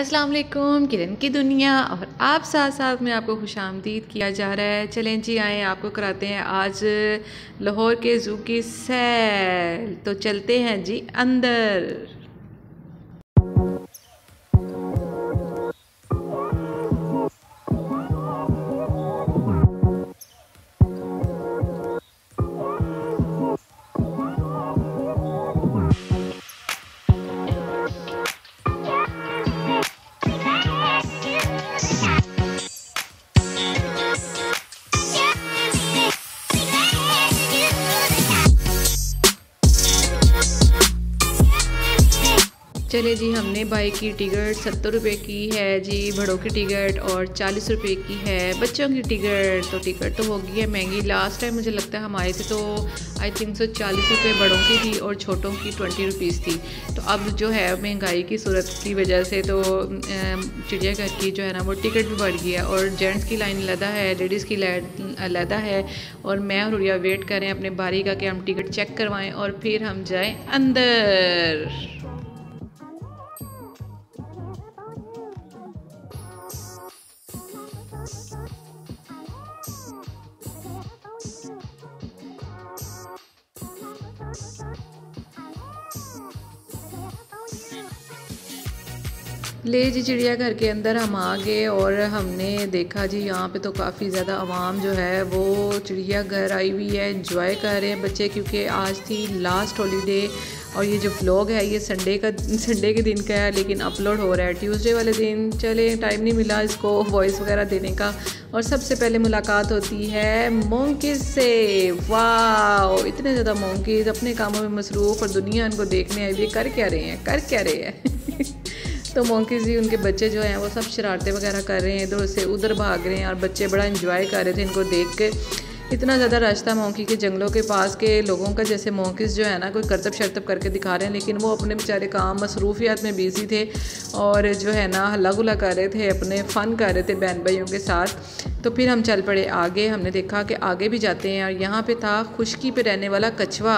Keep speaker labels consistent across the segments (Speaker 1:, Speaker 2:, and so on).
Speaker 1: अस्सलाम वालेकुम, किरण की दुनिया और आप साथ साथ में आपको खुशामदीद किया जा रहा है। चलें जी, आएँ आपको कराते हैं आज लाहौर के ज़ू की सैर। तो चलते हैं जी अंदर। चले जी, हमने बाइक की टिकट 70 रुपये की है जी, बड़ों की टिकट और 40 रुपये की है बच्चों की टिकट। तो टिकट तो हो गई है महंगी। लास्ट टाइम मुझे लगता है हम आए थे तो आई थिंक 40 रुपये बड़ों की थी और छोटों की 20 रुपीज़ थी। तो अब जो है महंगाई की सूरत की वजह से तो चिड़ियाघर की जो है ना वो टिकट भी बढ़ गई है और जेंट्स की लाइन अलहदा है, लेडीज़ की लाइन अलहदा है। और मैं और रुरिया वेट करें अपने बारी का कि हम टिकट चेक करवाएँ और फिर हम जाएँ अंदर। ले जी, चिड़ियाघर के अंदर हम आ गए और हमने देखा जी यहाँ पे तो काफ़ी ज़्यादा आवाम जो है वो चिड़ियाघर आई हुई है, एंजॉय कर रहे हैं बच्चे, क्योंकि आज थी लास्ट हॉलीडे। और ये जो व्लॉग है ये संडे के दिन का है, लेकिन अपलोड हो रहा है ट्यूसडे वाले दिन। चले, टाइम नहीं मिला इसको वॉइस वगैरह देने का। और सबसे पहले मुलाकात होती है मोंकीज से। वाह, इतने ज़्यादा मोंकीज अपने कामों में मसरूफ़ और दुनिया इनको देखने आई हुई। कर क्या रहे हैं तो मोंकीज ही, उनके बच्चे जो हैं वो सब शरारतें वगैरह कर रहे हैं, इधर से उधर भाग रहे हैं और बच्चे बड़ा एंजॉय कर रहे थे इनको देख के। इतना ज़्यादा रश था मोंकी के जंगलों के पास के लोगों का, जैसे मोंकीज जो है ना कोई करतब शरतब करके दिखा रहे हैं, लेकिन वो अपने बेचारे काम मसरूफियात में बिजी थे और जो है ना हल्ला गुल्ला कर रहे थे, अपने फ़न कर रहे थे बहन भाइयों के साथ। तो फिर हम चल पड़े आगे। हमने देखा कि आगे भी जाते हैं और यहाँ पे था खुशकी पे रहने वाला कछुआ।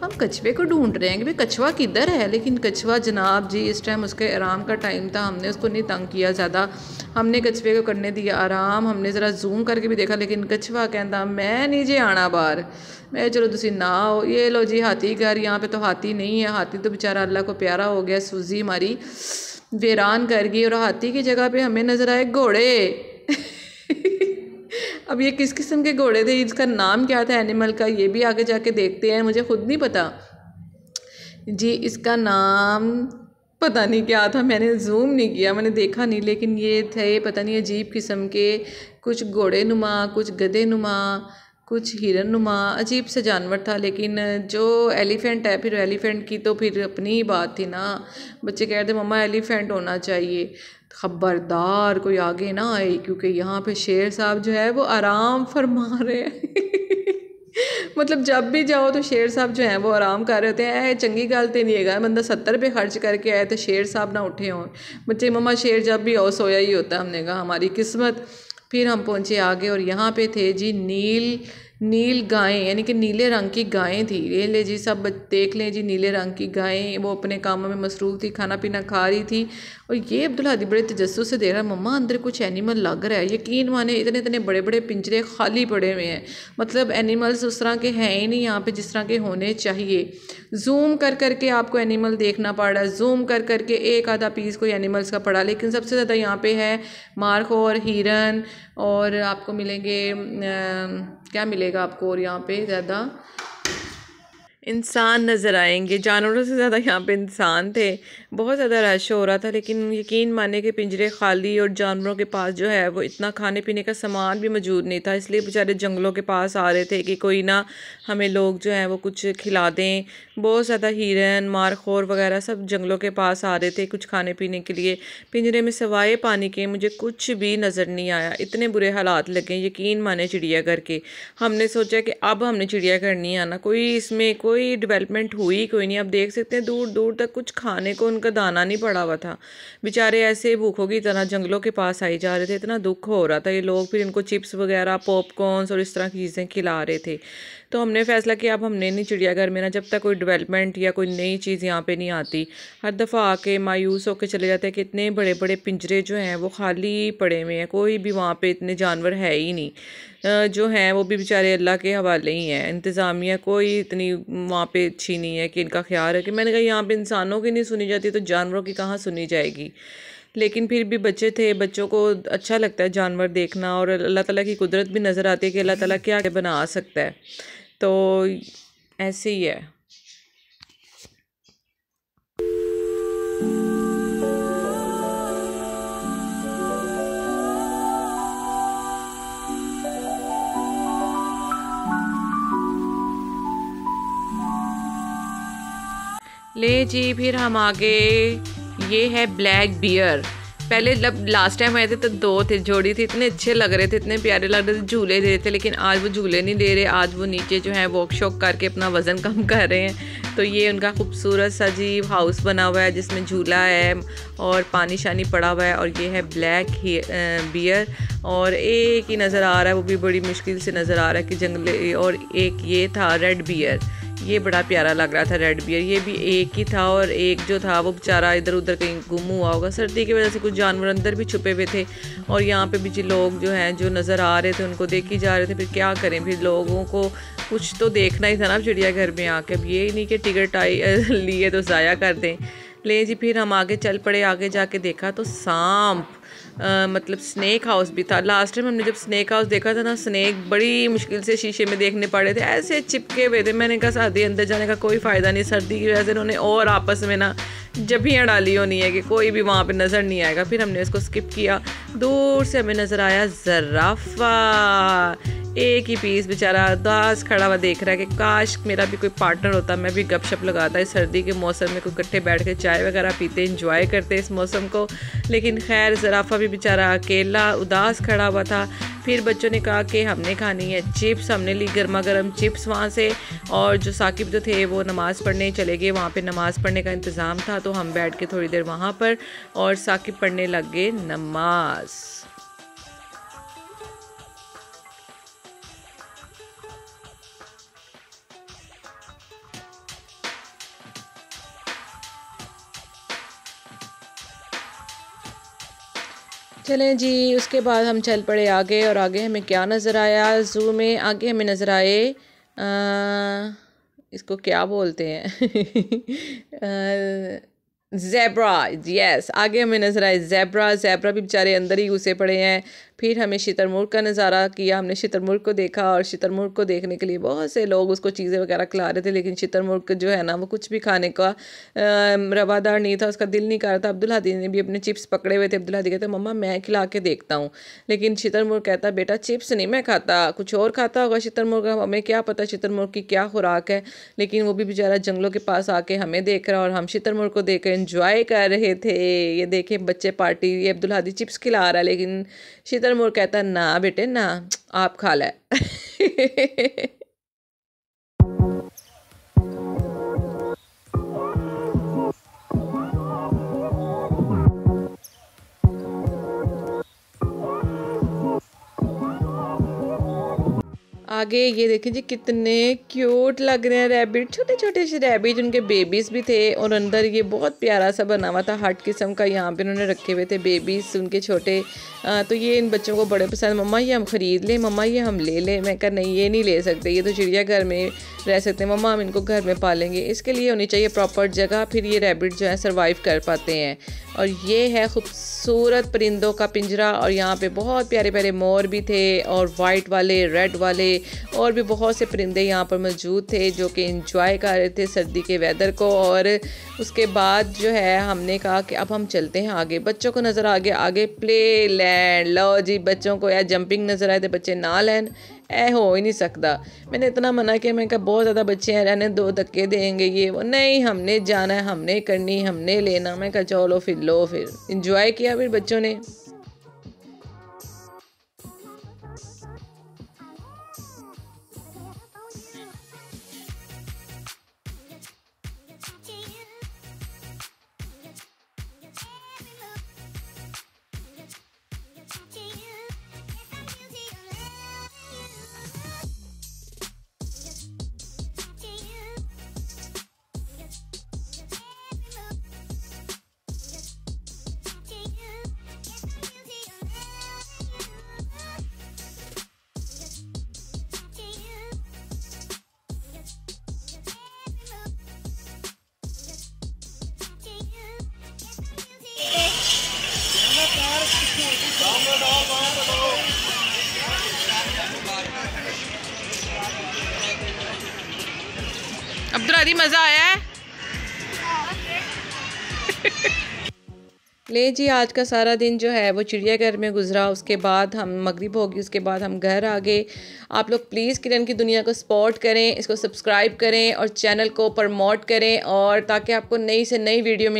Speaker 1: हम कछुए को ढूंढ रहे हैं कि भाई कछुआ किधर है, लेकिन कछुआ जनाब जी इस टाइम उसके आराम का टाइम था, हमने उसको नहीं तंग किया ज़्यादा, हमने कछुए को करने दिया आराम। हमने ज़रा जूम करके भी देखा, लेकिन कछुआ कहता मैं नहीं जे आना बाहर। मैं चलो तुसी ना हो। ये लो जी हाथी घर। यहाँ पे तो हाथी नहीं है, हाथी तो बेचारा अल्लाह को प्यारा हो गया, सूजी हमारी वीरान कर गई और हाथी की जगह पे हमें नज़र आए घोड़े। अब ये किस किस्म के घोड़े थे, इसका नाम क्या था एनिमल का, ये भी आगे जाके देखते हैं, मुझे खुद नहीं पता जी इसका नाम। पता नहीं क्या था, मैंने जूम नहीं किया, मैंने देखा नहीं, लेकिन ये थे पता नहीं अजीब किस्म के, कुछ घोड़े नुमा, कुछ गधे नुमा, कुछ हिरन नुमा, अजीब सा जानवर था। लेकिन जो एलिफेंट है, फिर एलिफेंट की तो फिर अपनी ही बात थी ना। बच्चे कह रहे थे मम्मा एलिफेंट होना चाहिए। खबरदार कोई आगे ना आए, क्योंकि यहाँ पे शेर साहब जो है वो आराम फरमा रहे हैं। मतलब जब भी जाओ तो शेर साहब जो हैं वो आराम कर रहे होते हैं। चंगी गल तो नहीं है, बंदा 70 रुपये खर्च करके आए तो शेर साहब ना उठे हों। बच्चे मम्मा शेर जब भी आओ सोया ही होता है। हमने कहा हमारी किस्मत। फिर हम पहुँचे आगे और यहाँ पे थे जी नील गायें, यानी कि नीले रंग की गायें थी। ये ले जी सब देख लें जी, नीले रंग की गायें, वो अपने कामों में मसरूफ़ थी, खाना पीना खा रही थी। और ये अब्दुल हादी बड़े तजस्सुस से देख रहा है मम्मा अंदर कुछ एनिमल लग रहा है। यकीन माने इतने इतने बड़े बड़े पिंजरे खाली पड़े हुए हैं, मतलब एनिमल्स उस तरह के हैं ही नहीं यहाँ पे जिस तरह के होने चाहिए। जूम कर करके आपको एनिमल देखना पड़ रहा है, जूम कर करके एक आधा पीस कोई एनिमल्स का पड़ा, लेकिन सबसे ज़्यादा यहाँ पे है मारखोर, हिरन, और आपको मिलेंगे क्या मिलेगा आपको, और यहाँ पे ज़्यादा इंसान नज़र आएंगे। जानवरों से ज़्यादा यहाँ पे इंसान थे। बहुत ज़्यादा रश हो रहा था, लेकिन यकीन माने कि पिंजरे खाली और जानवरों के पास जो है वो इतना खाने पीने का सामान भी मौजूद नहीं था, इसलिए बेचारे जंगलों के पास आ रहे थे कि कोई ना हमें लोग जो हैं वो कुछ खिला दें। बहुत ज़्यादा हिरन, मारखोर वगैरह सब जंगलों के पास आ रहे थे कुछ खाने पीने के लिए। पिंजरे में सवाए पानी के मुझे कुछ भी नज़र नहीं आया, इतने बुरे हालात लगे यकीन माने चिड़ियाघर के। हमने सोचा कि अब हमने चिड़ियाघर नहीं आना, कोई इसमें कोई डेवलपमेंट हुई कोई नहीं। अब देख सकते हैं दूर दूर तक कुछ खाने को उनका दाना नहीं पड़ा हुआ था। बेचारे ऐसे भूखों की तरह जंगलों के पास आई जा रहे थे, इतना दुख हो रहा था। ये लोग फिर इनको चिप्स वगैरह, पॉपकॉर्न्स और इस तरह की चीज़ें खिला रहे थे। तो हमने फ़ैसला किया अब हमने नहीं चिड़ियाघर में ना, जब तक कोई डेवलपमेंट या कोई नई चीज़ यहाँ पे नहीं आती। हर दफ़ा आके मायूस होकर चले जाते हैं कि इतने बड़े बड़े पिंजरे जो हैं वो खाली पड़े हुए हैं, कोई भी वहाँ पे इतने जानवर है ही नहीं। जो हैं वो भी बेचारे अल्लाह के हवाले ही हैं। इंतज़ामिया कोई इतनी वहाँ पे अच्छी नहीं है कि इनका ख्याल रखे। मैंने कहा यहाँ पे इंसानों की नहीं सुनी जाती तो जानवरों की कहाँ सुनी जाएगी। लेकिन फिर भी बच्चे थे, बच्चों को अच्छा लगता है जानवर देखना, और अल्लाह ताला की कुदरत भी नज़र आती है कि अल्लाह ताला क्या बना सकता है। तो ऐसे ही है। ले जी, फिर हम आगे, ये है ब्लैक बियर। पहले जब लास्ट टाइम आए थे तो दो थे, जोड़ी थी, इतने अच्छे लग रहे थे, इतने प्यारे लग रहे थे, झूले दे रहे थे। लेकिन आज वो झूले नहीं दे रहे, आज वो नीचे जो है वॉक शॉक करके अपना वज़न कम कर रहे हैं। तो ये उनका खूबसूरत सा जी हाउस बना हुआ है जिसमें झूला है और पानी शानी पड़ा हुआ है। और ये है ब्लैक बियर, और एक ही नज़र आ रहा है, वो भी बड़ी मुश्किल से नज़र आ रहा है कि जंगले। और एक ये था रेड बियर, ये बड़ा प्यारा लग रहा था रेड बियर, ये भी एक ही था। और एक जो था वो बेचारा इधर उधर कहीं गुम हुआ होगा, सर्दी की वजह से कुछ जानवर अंदर भी छुपे हुए थे। और यहाँ पे भी जी लोग जो हैं जो नज़र आ रहे थे उनको देखी जा रहे थे। फिर क्या करें, फिर लोगों को कुछ तो देखना ही था ना चिड़ियाघर में आके। अब ये नहीं कि टिकट लिए तो ज़ाया कर दें। ले जी, फिर हम आगे चल पड़े। आगे जाके देखा तो सांप, मतलब स्नेक हाउस भी था। लास्ट टाइम हमने जब स्नेक हाउस देखा था ना, स्नेक बड़ी मुश्किल से शीशे में देखने पड़े थे, ऐसे चिपके हुए थे। मैंने कहा शादी अंदर जाने का कोई फ़ायदा नहीं, सर्दी की वजह से इन्होंने और आपस में ना जबियाँ डाली होनी है कि कोई भी वहाँ पे नज़र नहीं आएगा। फिर हमने इसको स्किप किया। दूर से हमें नज़र आया ज़राफ़ा, एक ही पीस बेचारा उदास खड़ा हुआ देख रहा है कि काश मेरा भी कोई पार्टनर होता, मैं भी गपशप लगाता इस सर्दी के मौसम में, कोई इकट्ठे बैठ के चाय वगैरह पीते, इंजॉय करते इस मौसम को। लेकिन खैर ज़राफ़ा भी बेचारा अकेला उदास खड़ा हुआ था। फिर बच्चों ने कहा कि हमने खानी है चिप्स, हमने ली गर्मा गर्म चिप्स वहाँ से। और जो साकिब जो थे वो नमाज़ पढ़ने चले गए, वहाँ पे नमाज़ पढ़ने का इंतज़ाम था तो हम बैठ के थोड़ी देर वहाँ पर, और साकिब पढ़ने लग गए नमाज़। चलें जी, उसके बाद हम चल पड़े आगे। और आगे हमें क्या नज़र आया ज़ू में? आगे हमें नज़र आए इसको क्या बोलते हैं ज़ेब्रा। यस, आगे हमें नज़र आए ज़ेब्रा। ज़ेब्रा भी बेचारे अंदर ही घुसे पड़े हैं। फिर हमें शुतुरमुर्ग का नज़ारा किया, हमने शुतुरमुर्ग को देखा। और शुतुरमुर्ग को देखने के लिए बहुत से लोग उसको चीज़ें वगैरह खिला रहे थे, लेकिन शुतुरमुर्ग जो है ना वो कुछ भी खाने का रवादार नहीं था, उसका दिल नहीं कर रहा था। अब्दुल हादी ने भी अपने चिप्स पकड़े हुए थे। अब्दुल हादी कहते मम्मा मैं खिला के देखता हूँ, लेकिन शुतुरमुर्ग कहता बेटा चिप्स नहीं मैं खाता, कुछ और खाता होगा शुतुरमुर्ग, हमें क्या पता शुतुरमुर्ग की क्या खुराक है। लेकिन वो भी बेचारा जंगलों के पास आके हमें देख रहा, और हम शुतुरमुर्ग को देख कर एंजॉय कर रहे थे। ये देखें बच्चे पार्टी, ये अब्दुल हादी चिप्स खिला रहा है, लेकिन शुतुरमुर्ग कहता ना बेटे ना, आप खा ले। आगे ये देखें जी कितने क्यूट लग रहे हैं रैबिट, छोटे छोटे से रैबिट, उनके बेबीज़ भी थे। और अंदर ये बहुत प्यारा सा बना हुआ था हट किस्म का, यहाँ पे उन्होंने रखे हुए थे बेबीज़ उनके छोटे। तो ये इन बच्चों को बड़े पसंद, मम्मा ये हम ख़रीद लें, मम्मा ये हम ले लें। मैं कहा नहीं ये नहीं ले सकते, ये तो चिड़ियाघर में रह सकते हैं, मम्मा हम इनको घर में पालेंगे। इसके लिए होनी चाहिए प्रॉपर जगह, फिर ये रैबिट जो है सर्वाइव कर पाते हैं। और ये है खूबसूरत परिंदों का पिंजरा, और यहाँ पे बहुत प्यारे प्यारे मोर भी थे, और वाइट वाले, रेड वाले, और भी बहुत से परिंदे यहाँ पर मौजूद थे जो कि एंजॉय कर रहे थे सर्दी के वेदर को। और उसके बाद जो है हमने कहा कि अब हम चलते हैं आगे, बच्चों को नज़र आगे प्ले लैंड। लो जी, बच्चों को यार जंपिंग नज़र आए थे, बच्चे ना लैंड हो ही नहीं सकता। मैंने इतना मना किया, मैं कहा बहुत ज़्यादा बच्चे हैं, रहने दो, धक्के देंगे ये वो, नहीं हमने जाना है, हमने करनी, हमने लेना। मैं कहा चलो फिर लो, फिर इंजॉय किया फिर बच्चों ने। दादी मज़ा आया है? ले जी, आज का सारा दिन जो है वो चिड़ियाघर में गुजरा। उसके बाद हम मगरिब होगी, उसके बाद हम घर आ गए। आप लोग प्लीज़ किरण की दुनिया को सपोर्ट करें, इसको सब्सक्राइब करें और चैनल को प्रमोट करें, और ताकि आपको नई से नई वीडियो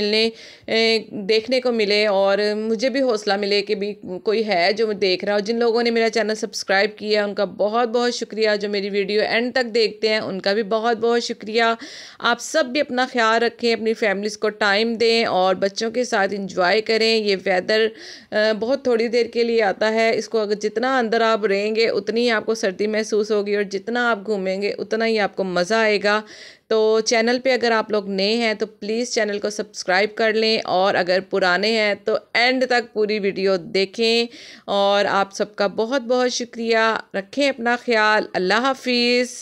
Speaker 1: देखने को मिले और मुझे भी हौसला मिले कि भी कोई है जो देख रहा हो। जिन लोगों ने मेरा चैनल सब्सक्राइब किया उनका बहुत बहुत शुक्रिया, जो मेरी वीडियो एंड तक देखते हैं उनका भी बहुत बहुत शुक्रिया। आप सब भी अपना ख्याल रखें, अपनी फैमिलीज़ को टाइम दें और बच्चों के साथ इंजॉय करें। ये वेदर बहुत थोड़ी देर के लिए आता है, इसको अगर जितना अंदर आप रहेंगे उतनी ही आपको सर्दी महसूस होगी, और जितना आप घूमेंगे उतना ही आपको मज़ा आएगा। तो चैनल पे अगर आप लोग नए हैं तो प्लीज़ चैनल को सब्सक्राइब कर लें, और अगर पुराने हैं तो एंड तक पूरी वीडियो देखें। और आप सबका बहुत बहुत शुक्रिया। रखें अपना ख्याल। अल्लाह हाफिज़।